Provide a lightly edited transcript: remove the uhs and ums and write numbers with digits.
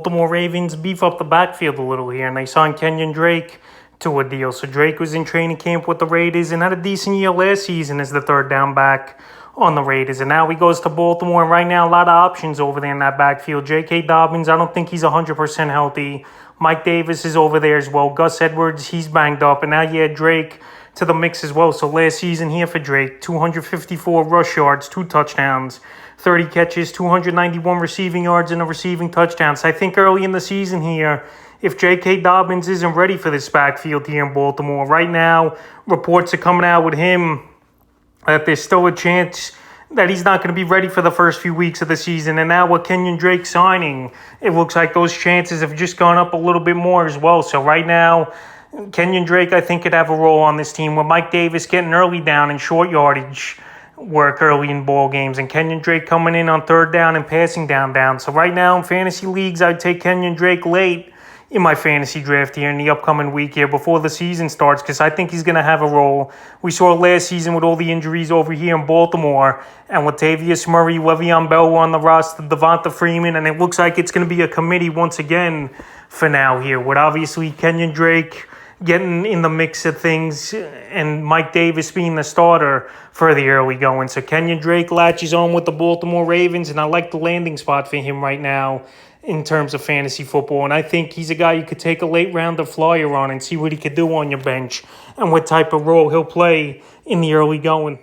Baltimore Ravens beef up the backfield a little here, and they signed Kenyan Drake to a deal. So Drake was in training camp with the Raiders and had a decent year last season as the third down back on the Raiders. And now he goes to Baltimore, and right now a lot of options over there in that backfield. J.K. Dobbins, I don't think he's 100% healthy. Mike Davis is over there as well. Gus Edwards, he's banged up. And now you add Drake to the mix as well. So last season here for Drake, 254 rush yards, 2 touchdowns, 30 catches, 291 receiving yards, and a receiving touchdown. So I think early in the season here, if J.K. Dobbins isn't ready for this backfield here in Baltimore, right now, reports are coming out with him that there's still a chance that he's not going to be ready for the first few weeks of the season. And now with Kenyan Drake signing, it looks like those chances have just gone up a little bit more as well. So right now, Kenyan Drake, I think, could have a role on this team with Mike Davis getting early down and short yardage work early in ball games, and Kenyan Drake coming in on third down and passing down. So right now in fantasy leagues, I'd take Kenyan Drake late in my fantasy draft here in the upcoming week here before the season starts, because I think he's going to have a role. We saw last season with all the injuries over here in Baltimore, and Latavius Murray, Le'Veon Bell on the roster, Devonta Freeman, and it looks like it's going to be a committee once again for now here, with obviously Kenyan Drake getting in the mix of things and Mike Davis being the starter for the early going. So Kenyan Drake latches on with the Baltimore Ravens, and I like the landing spot for him right now in terms of fantasy football. And I think he's a guy you could take a late rounder flyer on and see what he could do on your bench and what type of role he'll play in the early going.